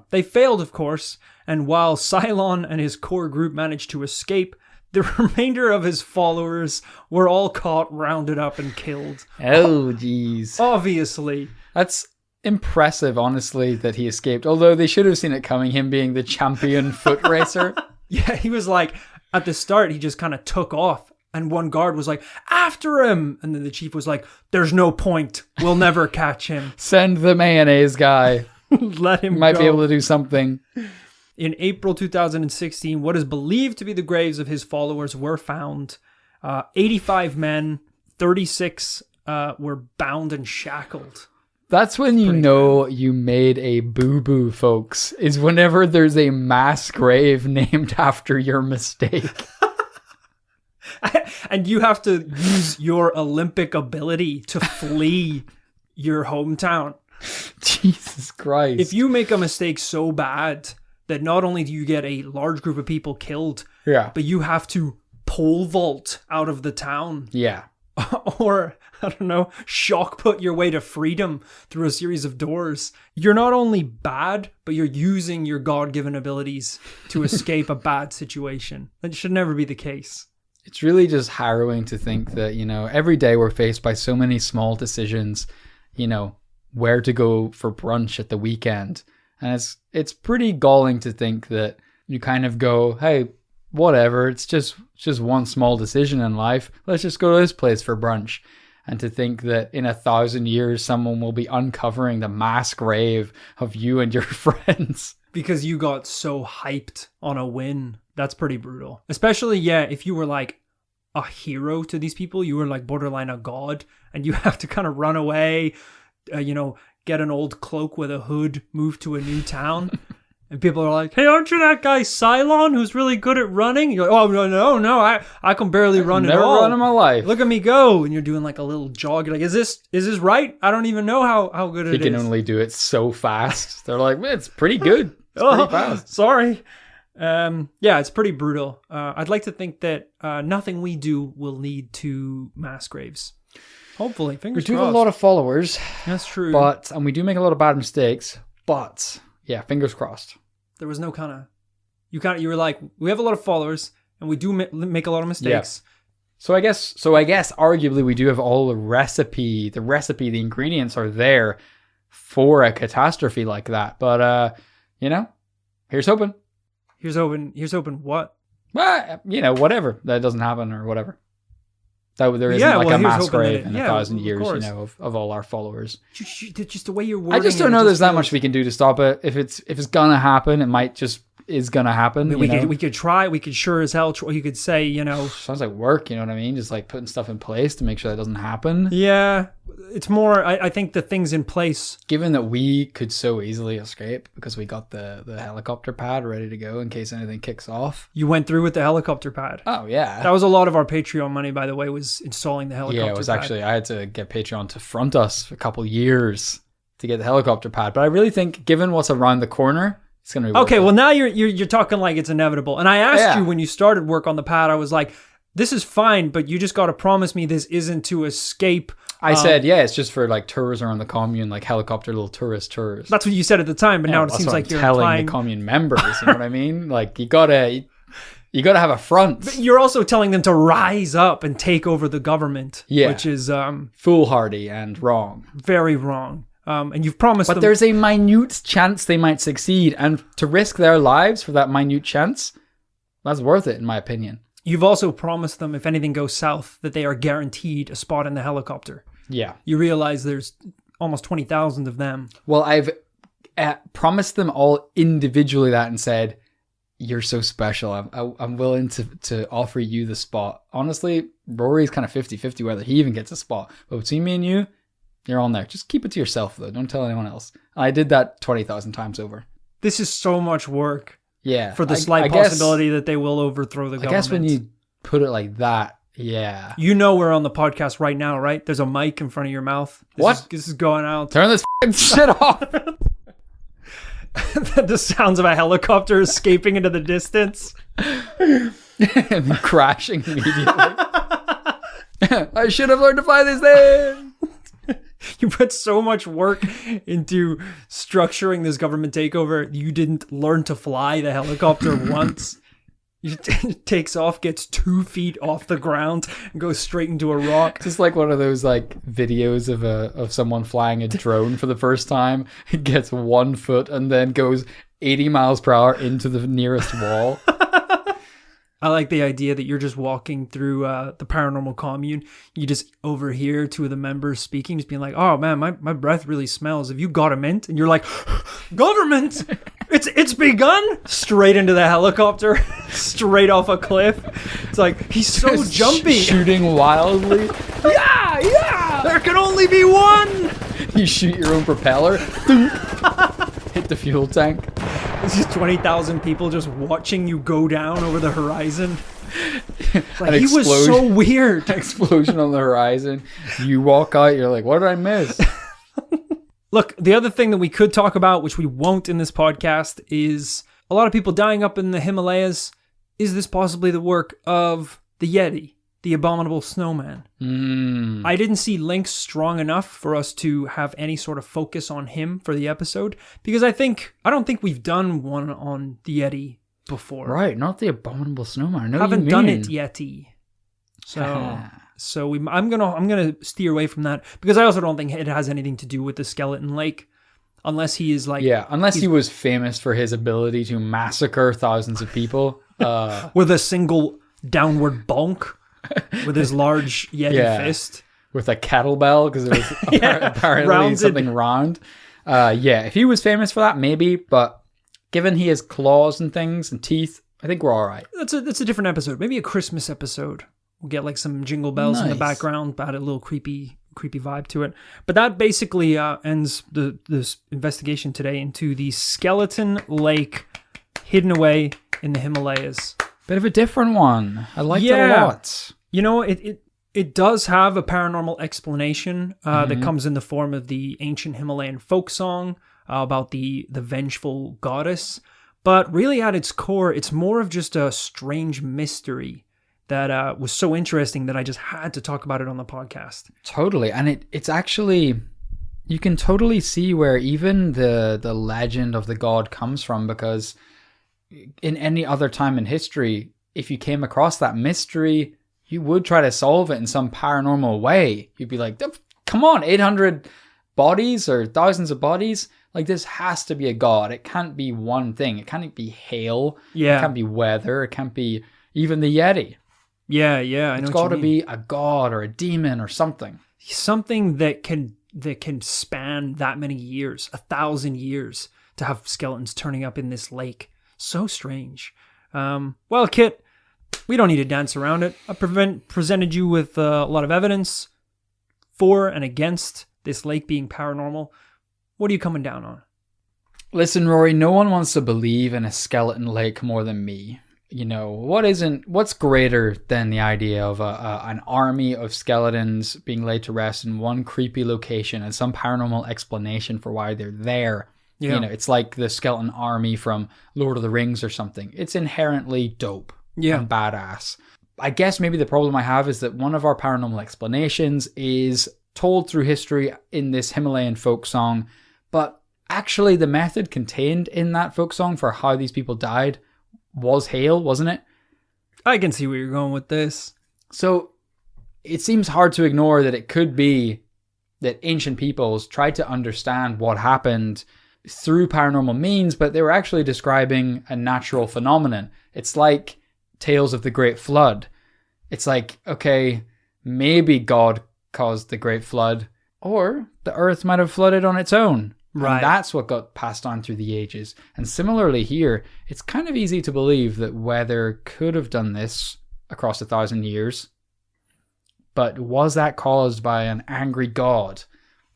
They failed, of course, and while Cylon and his core group managed to escape, the remainder of his followers were all caught, rounded up, and killed. Oh, jeez. Obviously. That's impressive, honestly, that he escaped. Although they should have seen it coming, him being the champion foot racer. Yeah, he was like, at the start, he just kind of took off. And one guard was like, after him. And then the chief was like, there's no point. We'll never catch him. Send the mayonnaise guy. Let him Might go. be able to do something. In April 2016, what is believed to be the graves of his followers were found. 85 men, 36 were bound and shackled. That's when you know you made a boo-boo, folks, is whenever there's a mass grave named after your mistake. And you have to use your Olympic ability to flee your hometown. Jesus Christ. If you make a mistake so bad that not only do you get a large group of people killed, but you have to pole vault out of the town. Yeah. Or, I don't know, shock put your way to freedom through a series of doors. You're not only bad, but you're using your God-given abilities to escape a bad situation. That should never be the case. It's really just harrowing to think that, you know, every day we're faced by so many small decisions, you know, where to go for brunch at the weekend. And it's pretty galling to think that you kind of go, hey, whatever, it's just one small decision in life. Let's just go to this place for brunch. And to think that in 1,000 years, someone will be uncovering the mass grave of you and your friends. Because you got so hyped on a win. That's pretty brutal. Especially, if you were like a hero to these people, you were like borderline a god, and you have to kind of run away, get an old cloak with a hood, move to a new town. And people are like, hey, aren't you that guy Cylon who's really good at running? You're like, oh, no, I can barely run at all. Never run in my life. Look at me go. And you're doing like a little jog. You're like, is this right? I don't even know how good it is. He can only do it so fast. They're like, it's pretty good. Oh, fast. sorry. Yeah, it's pretty brutal. I'd like to think that nothing we do will lead to mass graves. Hopefully, We fingers do crossed. have a lot of followers, That's true. and we do make a lot of bad mistakes. But yeah, fingers crossed. There was no you were like, we have a lot of followers and we do make a lot of mistakes. So I guess arguably we do have all the recipe, the ingredients are there for a catastrophe like that. But here's hoping. Here's hoping what? Well, whatever that doesn't happen or whatever. That there isn't a here's mass hoping grave that in it- 1,000 of years, course. of all our followers. Just the way you're I wording just don't it, know it there's that feels- much we can do to stop it. If it's gonna happen, it might just is gonna happen. I mean, we could try. We could sure as hell. You could say, Sounds like work, you know what I mean? Just like putting stuff in place to make sure that doesn't happen. yeah. It's more. I think the things in place. Given that we could so easily escape because we got the helicopter pad ready to go in case anything kicks off. You went through with the helicopter pad. Oh yeah. That was a lot of our Patreon money, by the way, was installing the helicopter Yeah, it was pad. actually I had to get Patreon to front us for a couple years to get the helicopter pad. But I really think given what's around the corner, it's gonna be worth Okay, it. well now you're talking like it's inevitable. And I asked Yeah. you when you started work on the pad, I was like, this is fine, but you just got to promise me this isn't to escape. I said, yeah, it's just for like tours around the commune, like helicopter little tourist tours. That's what you said at the time, but Yeah, now it that's seems what like I'm you're telling implying. the commune members. You know what I mean? Like you gotta have a front. You're also telling them to rise up and take over the government, Yeah. which is Foolhardy and wrong. very wrong. And you've promised But them. there's a minute chance they might succeed, and to risk their lives for that minute chance, that's worth it, in my opinion. You've also promised them, if anything goes south, that they are guaranteed a spot in the helicopter. Yeah. You realize there's almost 20,000 of them. Well, I've promised them all individually that and said, "You're so special. I'm willing to offer you the spot." Honestly, Rory's kind of 50-50 whether he even gets a spot. But between me and you, you're on there. Just keep it to yourself, though. Don't tell anyone else. I did that 20,000 times over. This is so much work Yeah. for the I slight guess- possibility that they will overthrow the I government. guess when you put it like that, yeah. You know we're on the podcast right now, right? There's a mic in front of your mouth. This is going out. Turn this f***ing shit off. The sounds of a helicopter escaping into the distance. And then crashing immediately. I should have learned to fly this thing. You put so much work into structuring this government takeover. You didn't learn to fly the helicopter once. It takes off, gets 2 feet off the ground, and goes straight into a rock. Just like one of those like videos of someone flying a drone for the first time. It gets 1 foot and then goes 80 miles per hour into the nearest wall. I like the idea that you're just walking through the paranormal commune. You just overhear 2 of the members speaking, just being like, "Oh man, my breath really smells. Have you got a mint?" And you're like, "Government, it's begun!" Straight into the helicopter, straight off a cliff. It's like, he's so jumpy. Shooting wildly. Yeah! There can only be one. You shoot your own propeller. Hit the fuel tank. It's just 20,000 people just watching you go down over the horizon. Like, An he was so explosion. weird. Explosion on the horizon. You walk out, you're like, what did I miss? Look, the other thing that we could talk about, which we won't in this podcast, is a lot of people dying up in the Himalayas. Is this possibly the work of the Yeti, the abominable snowman? I didn't see links strong enough for us to have any sort of focus on him for the episode, because I don't think we've done one on the Yeti before. Right, not the abominable snowman. I know Haven't you done mean. it Yeti. I'm gonna steer away from that, because I also don't think it has anything to do with the skeleton lake, unless he is like, Yeah, unless he was famous for his ability to massacre thousands of people. with a single downward bonk with his large Yeti fist. With a kettlebell, because it was apparently rounded. something round. Yeah, if he was famous for that, maybe. But given he has claws and things and teeth, I think we're all right. That's a different episode. Maybe a Christmas episode. We'll get like some jingle bells in the Nice. background, add a little creepy vibe to it. But that basically ends this investigation today into the skeleton lake hidden away in the Himalayas. Bit of a different one. I liked it a lot. You know, it does have a paranormal explanation that comes in the form of the ancient Himalayan folk song. about the vengeful goddess. But really at its core, it's more of just a strange mystery that was so interesting that I just had to talk about it on the podcast. Totally. And it's actually, you can totally see where even the legend of the god comes from, because in any other time in history, if you came across that mystery, you would try to solve it in some paranormal way. You'd be like, come on, 800 bodies or thousands of bodies? Like, this has to be a god. It can't be one thing. It can't be hail. Yeah. It can't be weather. It can't be even the Yeti. Yeah, I know. It's got to be a god or a demon or something. Something that can span that many years, 1,000 years, to have skeletons turning up in this lake. So strange. Well, Kit, we don't need to dance around it. I presented you with a lot of evidence for and against this lake being paranormal. What are you coming down on? Listen, Rory, no one wants to believe in a skeleton lake more than me. You know, what's greater than the idea of an army of skeletons being laid to rest in one creepy location and some paranormal explanation for why they're there? Yeah. You know, it's like the skeleton army from Lord of the Rings or something. It's inherently dope and badass. I guess maybe the problem I have is that one of our paranormal explanations is told through history in this Himalayan folk song, but actually the method contained in that folk song for how these people died was hail, wasn't it? I can see where you're going with this. So it seems hard to ignore that it could be that ancient peoples tried to understand what happened through paranormal means, but they were actually describing a natural phenomenon. It's like Tales of the Great Flood. It's like, okay, maybe God caused the Great Flood, or the earth might have flooded on its own. Right. And that's what got passed on through the ages. And similarly here, it's kind of easy to believe that weather could have done this across 1,000 years. But was that caused by an angry god?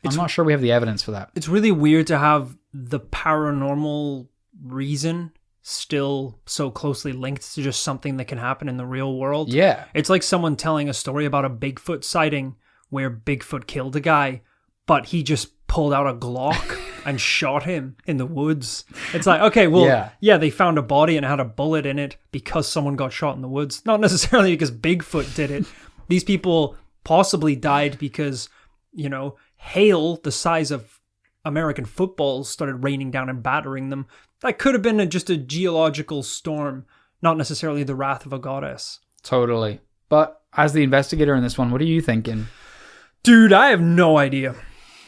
I'm not sure we have the evidence for that. It's really weird to have the paranormal reason still so closely linked to just something that can happen in the real world. Yeah. It's like someone telling a story about a Bigfoot sighting where Bigfoot killed a guy, but he just pulled out a Glock and shot him in the woods. It's like, okay, well, yeah, they found a body and it had a bullet in it because someone got shot in the woods. Not necessarily because Bigfoot did it. These people possibly died because, you know, hail the size of American footballs started raining down and battering them. That could have been just a geological storm, not necessarily the wrath of a goddess. Totally. But as the investigator in this one, what are you thinking? Dude, I have no idea.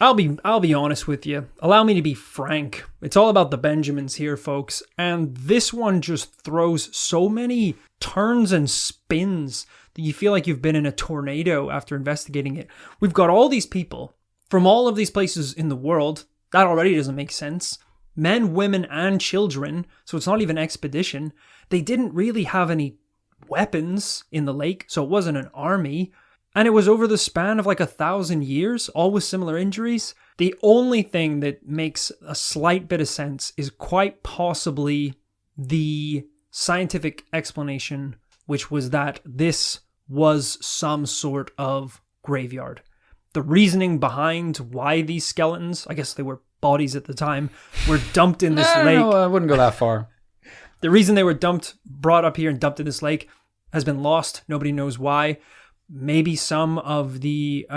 I'll be honest with you. Allow me to be frank. It's all about the Benjamins here, folks. And this one just throws so many turns and spins that you feel like you've been in a tornado after investigating it. We've got all these people from all of these places in the world. That already doesn't make sense. Men, women, and children. So it's not even expedition. They didn't really have any weapons in the lake, so it wasn't an army. And it was over the span of like 1,000 years, all with similar injuries. The only thing that makes a slight bit of sense is quite possibly the scientific explanation, which was that this was some sort of graveyard. The reasoning behind why these skeletons, I guess they were bodies at the time, were dumped in this lake. No, I wouldn't go that far. The reason they were brought up here and dumped in this lake has been lost. Nobody knows why. Maybe some of the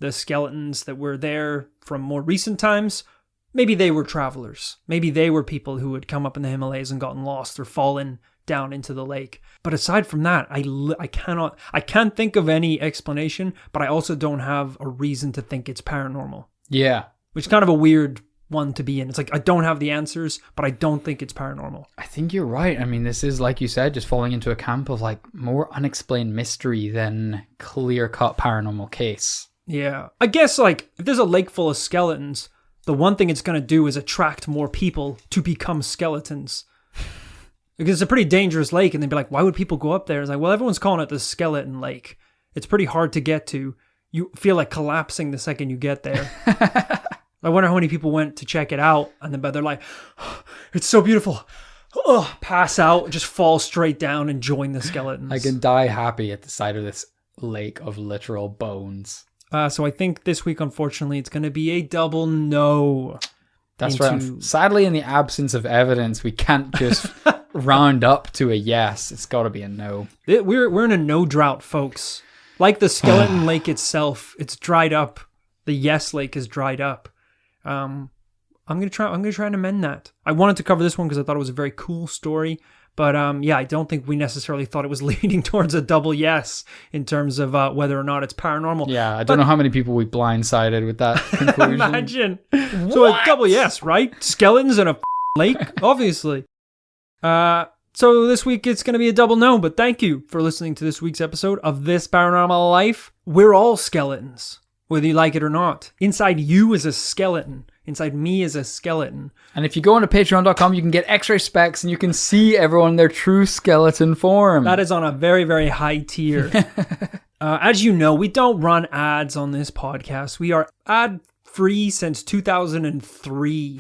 skeletons that were there from more recent times, maybe they were travelers. Maybe they were people who had come up in the Himalayas and gotten lost or fallen down into the lake. But aside from that, I can't think of any explanation, but I also don't have a reason to think it's paranormal. Yeah. Which is kind of a weird one to be in. It's like, I don't have the answers, but I don't think it's paranormal. I think you're right. I mean, this is, like you said, just falling into a camp of like more unexplained mystery than clear-cut paranormal case. Yeah. I guess like if there's a lake full of skeletons, the one thing it's going to do is attract more people to become skeletons. Because it's a pretty dangerous lake, and they'd be like, why would people go up there? It's like, well, everyone's calling it the skeleton lake. It's pretty hard to get to. You feel like collapsing the second you get there. I wonder how many people went to check it out, and then they're like, oh, it's so beautiful. Oh, pass out, just fall straight down and join the skeletons. I can die happy at the sight of this lake of literal bones. So I think this week, unfortunately, it's going to be a double no. That's right. Sadly, in the absence of evidence, we can't just round up to a yes. It's got to be a no. We're in a no drought, folks. Like the Skeleton Lake itself, it's dried up. The Yes Lake is dried up. I'm gonna try and amend that. I wanted to cover this one because I thought it was a very cool story. But I don't think we necessarily thought it was leading towards a double yes in terms of whether or not it's paranormal. Yeah, I don't know how many people we blindsided with that conclusion. Imagine. So a double yes, right? Skeletons in a lake, obviously. So this week it's going to be a double no, but thank you for listening to this week's episode of This Paranormal Life. We're all skeletons, whether you like it or not. Inside you is a skeleton. Inside me is a skeleton. And if you go onto patreon.com, you can get X-ray specs and you can see everyone in their true skeleton form. That is on a very, very high tier. As you know, we don't run ads on this podcast. We are ad-free since 2003.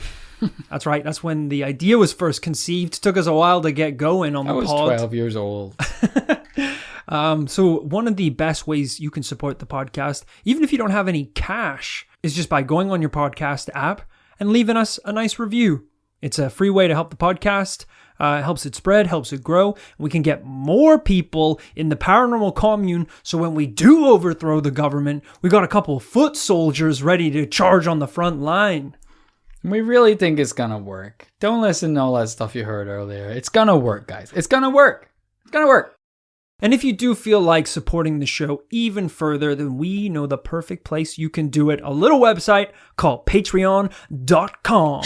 That's right. That's when the idea was first conceived. It took us a while to get going on the pod. I was 12 years old. So one of the best ways you can support the podcast, even if you don't have any cash, is just by going on your podcast app and leaving us a nice review. It's a free way to help the podcast. Helps it spread, helps it grow. We can get more people in the paranormal commune, so when we do overthrow the government, we got a couple foot soldiers ready to charge on the front line. We really think it's gonna work. Don't listen to all that stuff you heard earlier. It's gonna work, guys. It's gonna work. It's gonna work. And if you do feel like supporting the show even further, then we know the perfect place you can do it. A little website called patreon.com.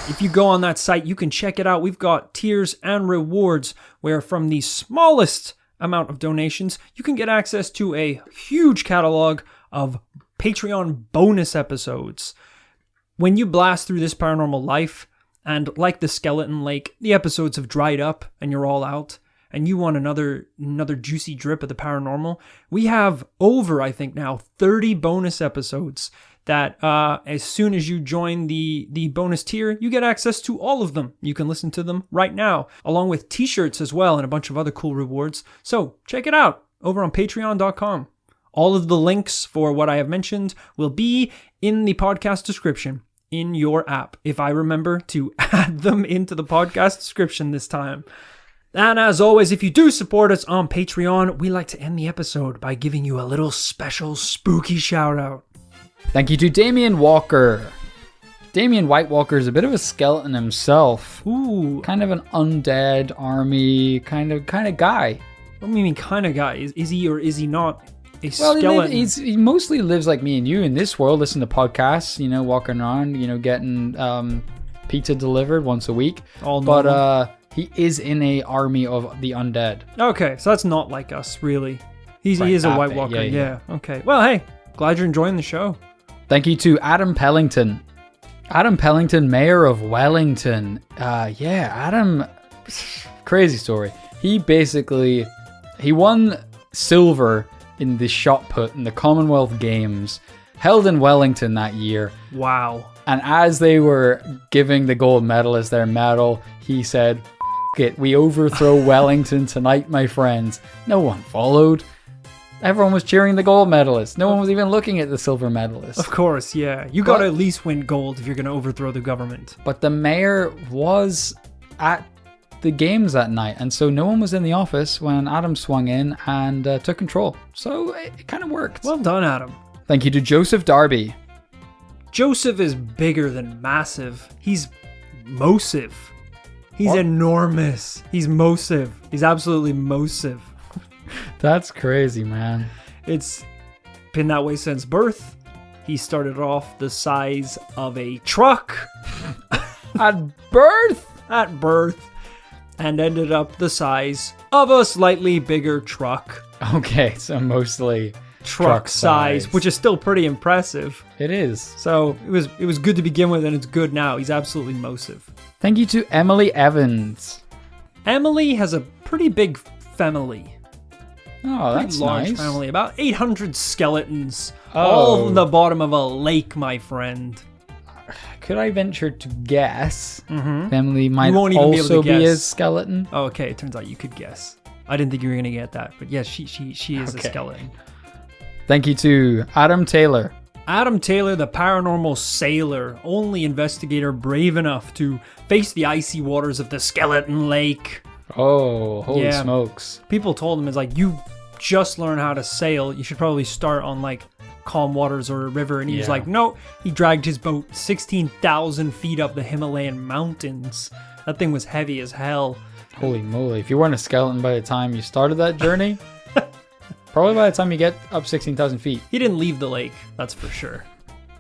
If you go on that site, you can check it out. We've got tiers and rewards where from the smallest amount of donations, you can get access to a huge catalog of Patreon bonus episodes. When you blast through This Paranormal Life, and like the Skeleton Lake, the episodes have dried up and you're all out, and you want another juicy drip of the paranormal, we have over, I think now, 30 bonus episodes that as soon as you join the bonus tier, you get access to all of them. You can listen to them right now, along with t-shirts as well and a bunch of other cool rewards. So check it out over on patreon.com. All of the links for what I have mentioned will be in the podcast description in your app, if I remember to add them into the podcast description this time. And as always, if you do support us on Patreon, we like to end the episode by giving you a little special spooky shout out. Thank you to Damien Walker. Damien White Walker is a bit of a skeleton himself. Ooh. Kind of an undead army kind of guy. What do you mean kind of guy? Is he or is he not a skeleton? He mostly lives like me and you in this world, listen to podcasts, walking around, getting pizza delivered once a week. He is in a army of the undead. Okay, so that's not like us, really. He is a White Walker. Yeah. Okay. Well, hey, glad you're enjoying the show. Thank you to Adam Pellington. Adam Pellington, mayor of Wellington. Adam, crazy story. He won silver in the shot put in the Commonwealth Games held in Wellington that year. Wow. And as they were giving the gold medalist their medal, he said, "F it, we overthrow Wellington tonight, my friends." No one followed. Everyone was cheering the gold medalist. No one was even looking at the silver medalist. Of course, yeah. You got to at least win gold if you're going to overthrow the government. But the mayor was at the games that night, and so no one was in the office when Adam swung in and took control. So it kind of worked. Well done, Adam. Thank you to Joseph Darby. Joseph is bigger than massive. He's mosive. He's enormous. He's mosive. He's absolutely mosive. That's crazy, man. It's been that way since birth. He started off the size of a truck. At birth? At birth. And ended up the size of a slightly bigger truck. Okay, so mostly truck size, which is still pretty impressive. It is. So it was good to begin with, and it's good now. He's absolutely mosive. Thank you to Emily Evans. Emily has a pretty big family. Oh, that's large nice. Family, about 800 skeletons, all in the bottom of a lake, my friend. Could I venture to guess? Mm-hmm. Emily might also be a skeleton. Oh, okay. It turns out you could guess. I didn't think you were gonna get that, but yes, she is a skeleton. Thank you to Adam Taylor. Adam Taylor, the paranormal sailor, only investigator brave enough to face the icy waters of the Skeleton Lake. Oh, holy Yeah. smokes. People told him, it's like, you just learn how to sail. You should probably start on like calm waters or a river. And he was Yeah. like, no. He dragged his boat 16,000 feet up the Himalayan Mountains. That thing was heavy as hell. Holy moly. If you weren't a skeleton by the time you started that journey, probably by the time you get up 16,000 feet. He didn't leave the lake, that's for sure.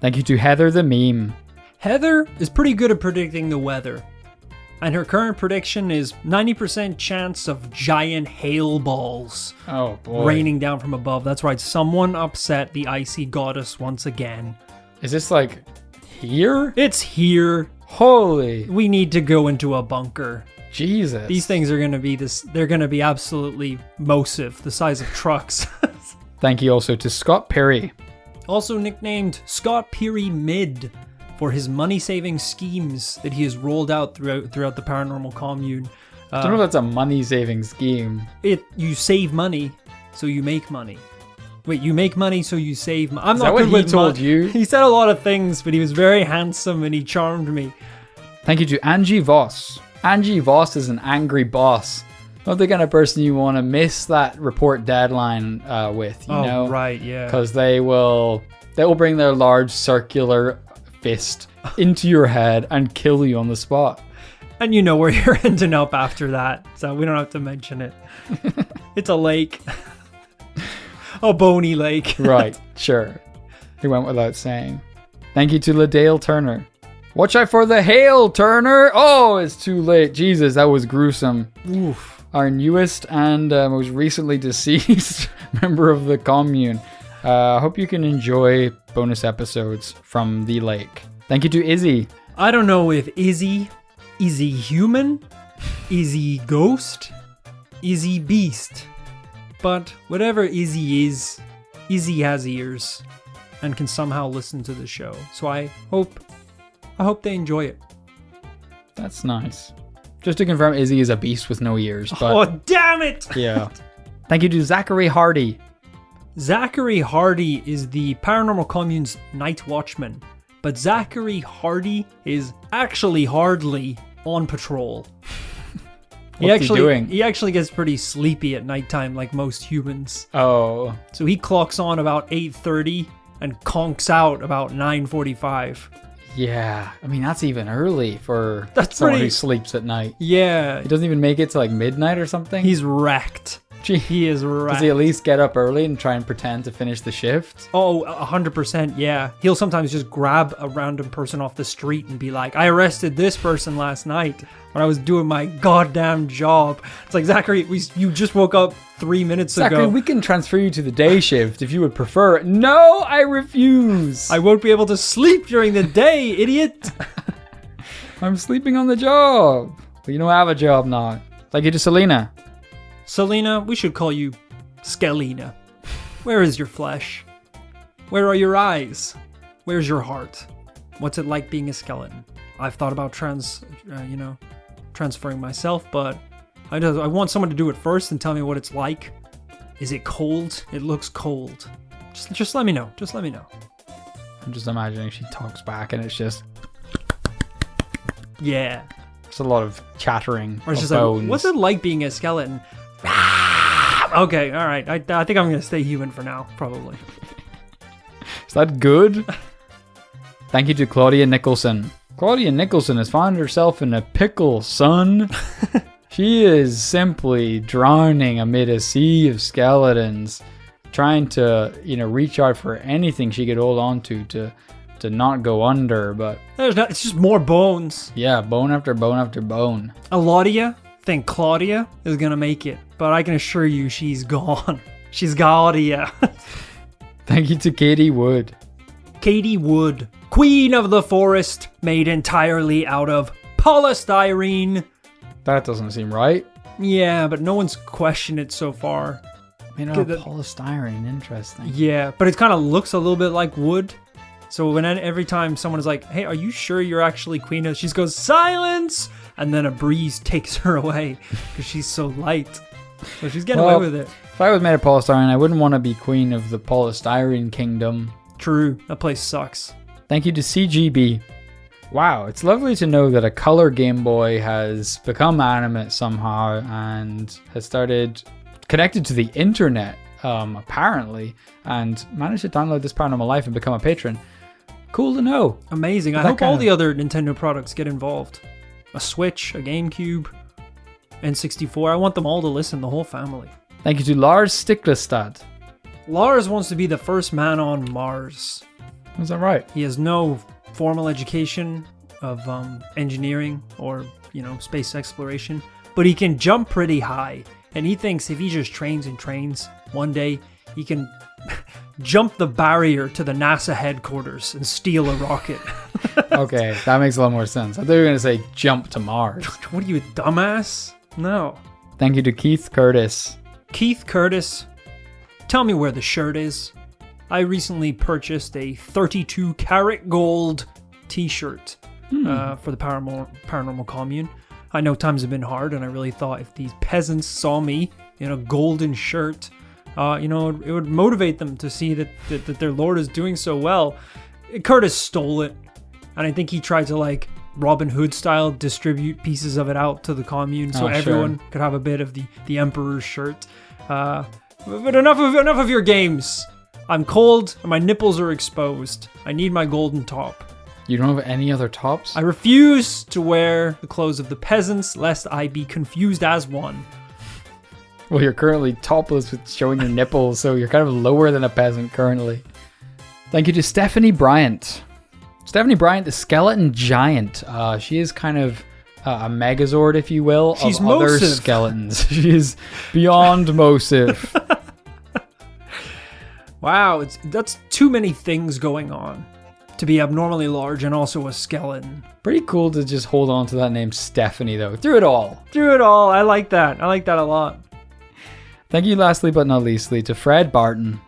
Thank you to Heather the meme. Heather is pretty good at predicting the weather. And her current prediction is 90% chance of giant hail balls Oh boy. raining down from above. That's right, someone upset the icy goddess once again. Is this like here? It's here. Holy We need to go into a bunker. Jesus. These things are going to be they're going to be absolutely massive, the size of trucks. Thank you also to Scott Perry. Also nicknamed Scott Peary Mid for his money-saving schemes that he has rolled out throughout the paranormal commune. I don't know if that's a money-saving scheme. You save money, so you make money. Wait, you make money, so you save money. I'm Is not that what good he with told money. you? He said a lot of things, but he was very handsome and he charmed me. Thank you to Angie Voss. Angie Voss is an angry boss. Not the kind of person you want to miss that report deadline with, you know? Right, yeah. Because they will bring their large circular fist into your head and kill you on the spot. And you know where you're ending up after that, so we don't have to mention it. It's a lake. A bony lake. Right, sure. He went without saying. Thank you to LaDale Turner. Watch out for the hail, Turner! Oh, it's too late. Jesus, that was gruesome. Oof. Our newest and most recently deceased member of the commune. I hope you can enjoy bonus episodes from the lake. Thank you to Izzy. I don't know if is he human? Is he ghost? Is he beast? But whatever Izzy is, Izzy has ears and can somehow listen to the show. So I hope they enjoy it. That's nice. Just to confirm, Izzy is a beast with no ears. But Oh, damn it! yeah. Thank you to Zachary Hardy. Zachary Hardy is the Paranormal Commune's night watchman, but Zachary Hardy is actually hardly on patrol. What's he doing? He actually gets pretty sleepy at nighttime, like most humans. Oh, So he clocks on about 8:30 and conks out about 9:45. yeah. I mean, that's even early for That's someone pretty- who sleeps at night. Yeah, He doesn't even make it to like midnight or something. he's wrecked. Gee. He is wrecked. Does he at least get up early and try and pretend to finish the shift? Oh, 100%, yeah. He'll sometimes just grab a random person off the street and be like, I arrested this person last night when I was doing my goddamn job. It's like, Zachary, you just woke up 3 minutes Zachary, ago. we can transfer you to the day shift if you would prefer. No, I refuse. I won't be able to sleep during the day, idiot. I'm sleeping on the job. But you know, I have a job now. Thank you to Selena. Selena, we should call you Skelina. Where is your flesh? Where are your eyes? Where's your heart? What's it like being a skeleton? I've thought about transferring myself, but I want someone to do it first and tell me what it's like. Is it cold? It looks cold. Just let me know. Just let me know. I'm just imagining she talks back and it's just Yeah. a lot of chattering Or it's of just bones. like, what's it like being a skeleton? Okay, all right. I think I'm gonna stay human for now, probably. Is that good? Thank you to Claudia Nicholson. Claudia Nicholson has found herself in a pickle, son. She is simply drowning amid a sea of skeletons, trying to, reach out for anything she could hold on to not go under. But It's just more bones. yeah, bone after bone after bone. Eladia think Claudia is gonna make it, but I can assure you she's gone. She's Gaudia. Thank you to Katie Wood. Katie Wood, queen of the forest, made entirely out of polystyrene. That doesn't seem right. Yeah, but no one's questioned it so far. Made out of polystyrene, interesting. Yeah, but it kind of looks a little bit like wood. So every time someone is like, hey, are you sure you're actually queen of... She goes, silence! And then a breeze takes her away because she's so light. So she's getting away with it. If I was made of polystyrene, I wouldn't want to be queen of the polystyrene kingdom. True. That place sucks. Thank you to CGB. Wow, it's lovely to know that a color Game Boy has become animate somehow and has started connected to the internet, apparently, and managed to download this Paranormal Life and become a patron. Cool to know. Amazing. I hope all the other Nintendo products get involved. A Switch, a GameCube, N64. I want them all to listen, the whole family. Thank you to Lars Sticklestad. Lars wants to be the first man on Mars. Is that right? He has no formal education of engineering or, space exploration, but he can jump pretty high. And he thinks if he just trains and trains, one day he can jump the barrier to the NASA headquarters and steal a rocket. Okay, that makes a lot more sense. I thought you were going to say jump to Mars. What are you, a dumbass? No. Thank you to Keith Curtis. Keith Curtis, tell me where the shirt is. I recently purchased a 32 karat gold t-shirt for the paranormal commune. I know times have been hard, and I really thought if these peasants saw me in a golden shirt, it would motivate them to see that their lord is doing so well. Curtis stole it, and I think he tried to, like, Robin Hood style distribute pieces of it out to the commune so everyone could have a bit of the emperor's shirt. But enough of your games. I'm cold and my nipples are exposed. I need my golden top. You don't have any other tops? I refuse to wear the clothes of the peasants lest I be confused as one. Well, you're currently topless with showing your nipples, so you're kind of lower than a peasant currently. Thank you to Stephanie Bryant. Stephanie Bryant, the skeleton giant. She is kind of a megazord, if you will, She's of other Mosive. skeletons. She is beyond Mosive. Wow, that's too many things going on to be abnormally large and also a skeleton. Pretty cool to just hold on to that name Stephanie, though. Through it all. Through it all, I like that. I like that a lot. Thank you, lastly but not leastly, to Fred Barton.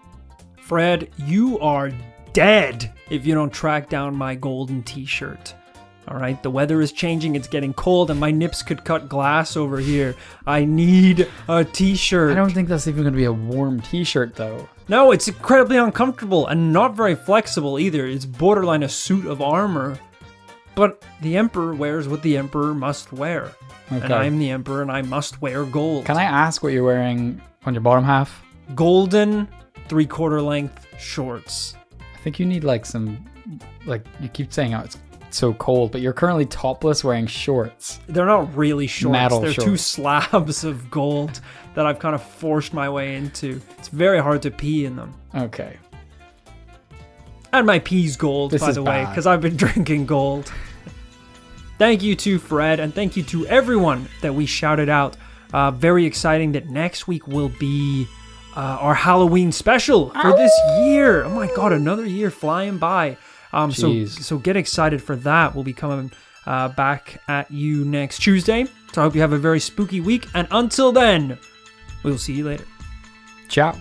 Fred, you are dead if you don't track down my golden t-shirt. All right, the weather is changing. It's getting cold and my nips could cut glass over here. I need a t-shirt. I don't think that's even going to be a warm t-shirt, though. No, it's incredibly uncomfortable and not very flexible either. It's borderline a suit of armor. But the emperor wears what the emperor must wear. Okay. And I'm the emperor and I must wear gold. Can I ask what you're wearing on your bottom half? Golden 3/4 length shorts. I think you need you keep saying how it's so cold, but you're currently topless wearing shorts. They're not really shorts. Metal They're shorts. 2 slabs of gold that I've kind of forced my way into. It's very hard to pee in them. Okay. And my pee's gold, This by is the way, bad. because I've been drinking gold. Thank you to Fred, and thank you to everyone that we shouted out. Very exciting that next week will be our Halloween special for this year. Oh my god, another year flying by. So get excited for that. We'll be coming back at you next Tuesday. So I hope you have a very spooky week, and until then, we'll see you later. Ciao.